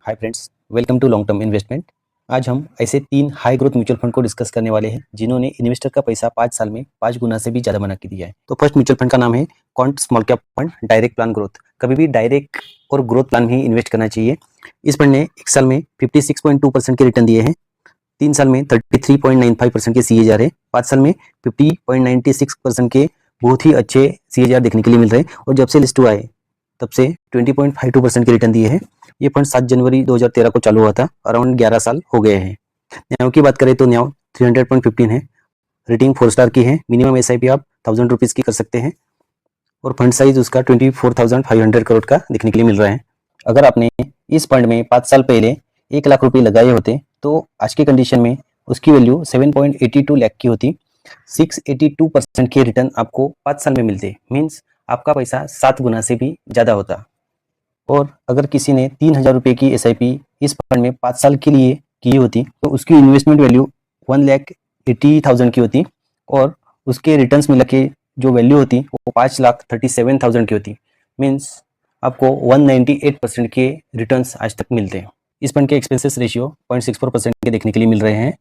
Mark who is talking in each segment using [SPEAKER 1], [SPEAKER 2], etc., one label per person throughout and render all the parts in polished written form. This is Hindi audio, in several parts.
[SPEAKER 1] Hi friends, welcome to long term investment. आज हम ऐसे 3 हाई ग्रोथ म्यूचुअल फंड को डिस्कस करने वाले हैं जिन्होंने इन्वेस्टर का पैसा 5 साल में 5 गुना से भी ज़्यादा बना के दिया है। तो फर्स्ट म्यूचुअल फंड का नाम है quant small cap fund direct plan growth. कभी भी डायरेक्ट और ग्रोथ प्लान ही इन्वेस्ट करना चाहिए। इस फंड ने 1 साल में 56.2% के रिटर्न दिए हैं, 3 साल में 33.95% के CAGR है, 5 साल में 50.96% के बहुत ही अच्छे CAGR देखने के लिए मिल रहे हैं और जब से लिस्ट हुआ है तब से 20.52% के रिटर्न दिए हैं। ये फंड 7 जनवरी 2013 को चालू हुआ था, अराउंड 11 साल हो गए हैं। न्याव की बात करें तो न्याव 300.15 है, रेटिंग 4 स्टार की है, मिनिमम SIP आप 1000 रुपीज़ की कर सकते हैं और फंड साइज उसका 24,500 करोड़ का देखने के लिए मिल रहा है। अगर आपने इस फंड में 5 साल पहले 1 लाख रुपये लगाए होते तो आज के कंडीशन में उसकी वैल्यू 7.82 लाख की होती। 682% के रिटर्न आपको 5 साल में मिलते, मीन्स आपका पैसा 7 गुना से भी ज़्यादा होता। और अगर किसी ने 3,000 रुपये की SIP इस फंड में 5 साल के लिए की होती तो उसकी इन्वेस्टमेंट वैल्यू 1,80,000 की होती और उसके रिटर्न्स मिला के जो वैल्यू होती वो 5,37,000 की होती। मीन्स आपको 198% के रिटर्न्स आज तक मिलते हैं। इस फंड के एक्सपेंसेस रेशियो 0.64% के देखने के लिए मिल रहे हैं।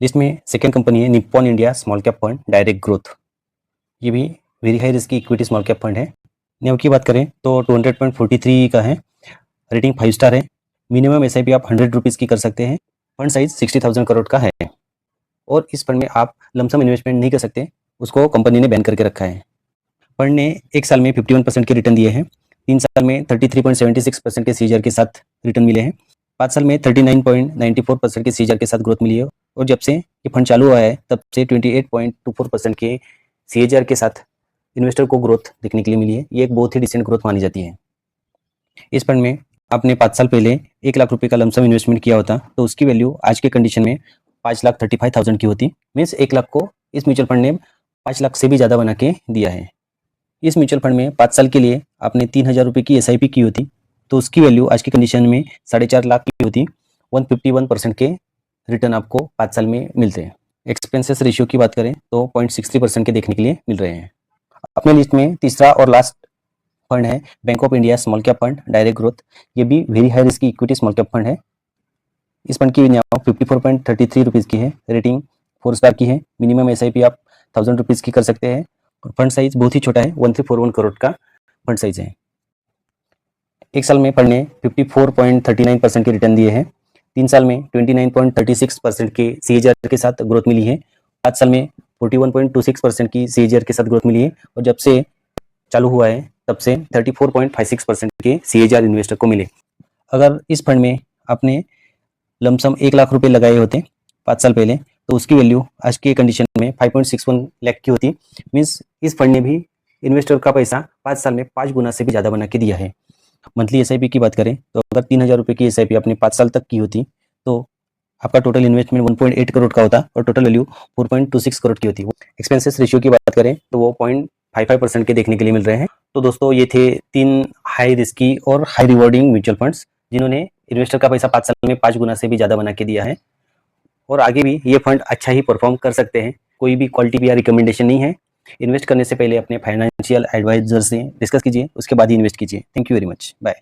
[SPEAKER 1] लिस्ट में सेकेंड कंपनी है Nippon India small cap fund direct growth. ये भी वेरी हाई रिस्क की इक्विटी स्मॉल कैप फंड है। न्याव की बात करें तो 200.43 का है, रेटिंग 5 स्टार है, मिनिमम SIP आप 100 रुपीज़ की कर सकते हैं, फंड साइज 60,000 करोड़ का है और इस फंड में आप लमसम इन्वेस्टमेंट नहीं कर सकते, उसको कंपनी ने बैन करके रखा है। फंड ने 1 साल में 51% के रिटर्न दिए हैं, 3 साल में 33.76% के CAGR के साथ रिटर्न मिले हैं, 5 साल में 39.94% के CAGR के साथ ग्रोथ मिली है और जब से ये फंड चालू हुआ है तब से 28.24% के CAGR के साथ इन्वेस्टर को ग्रोथ देखने के लिए मिली है। ये एक बहुत ही डिसेंट ग्रोथ मानी जाती है। इस फंड में आपने 5 साल पहले 1 लाख रुपए का लमसम इन्वेस्टमेंट किया होता तो उसकी वैल्यू आज के कंडीशन में 5,35,000 की होती। मीन्स 1 लाख को इस म्यूचुअल फंड ने 5 लाख से भी ज़्यादा बना के दिया है। इस म्यूचुअल फंड में 5 साल के लिए आपने 3,000 रुपये की SIP की होती तो उसकी वैल्यू आज के कंडीशन में 4.5 लाख की होती। 151% के रिटर्न आपको 5 साल में मिलते हैं। एक्सपेंसेस रेशियो की बात करें तो 0.63% के देखने के लिए मिल रहे हैं। अपने लिस्ट में तीसरा और लास्ट फंड है bank of India small cap fund direct growth. ये भी वेरी हाई रिस्क की इक्विटी स्मॉल कैप फंड है। इस फंड की न्याव 54.33 रुपीज़ की है, रेटिंग 4 स्टार की है, मिनिमम SIP आप 1000 रुपीज़ की कर सकते हैं और फंड साइज बहुत ही छोटा है, 1341 करोड़ का फंड साइज है। 1 साल में फंड ने 54.39% के रिटर्न दिए हैं, 3 साल में 29.36% के CAGR के साथ ग्रोथ मिली है, 5 साल में 41.26% की CAGR के साथ ग्रोथ मिली है और जब से चालू हुआ है तब से 34.56% के CAGR इन्वेस्टर को मिले। अगर इस फंड में आपने लमसम 1 लाख रुपए लगाए होते 5 साल पहले तो उसकी वैल्यू आज के कंडीशन में 5.61 लाख की होती। मीन्स इस फंड ने भी इन्वेस्टर का पैसा 5 साल में 5 गुना से भी ज़्यादा बना के दिया है। मंथली SIP की बात करें तो अगर 3,000 रुपये की SIP आपने 5 साल तक की होती तो आपका टोटल इन्वेस्टमेंट 1.8 करोड़ का होता और टोटल वैल्यू 4.26 करोड़ की होती। एक्सपेंसेस रेशियो की बात करें तो वो 0.55% के देखने के लिए मिल रहे हैं। तो दोस्तों ये थे 3 हाई रिस्की और हाई रिवॉर्डिंग म्यूचुअल फंड्स जिन्होंने इन्वेस्टर का पैसा 5 साल में 5 गुना से भी ज़्यादा बना के दिया है और आगे भी ये फंड अच्छा ही परफॉर्म कर सकते हैं। कोई भी क्वालिटी या रिकमेंडेशन नहीं है। इन्वेस्ट करने से पहले अपने फाइनेंशियल एडवाइजर से डिस्कस कीजिए, उसके बाद ही इन्वेस्ट कीजिए। Thank you very much, bye.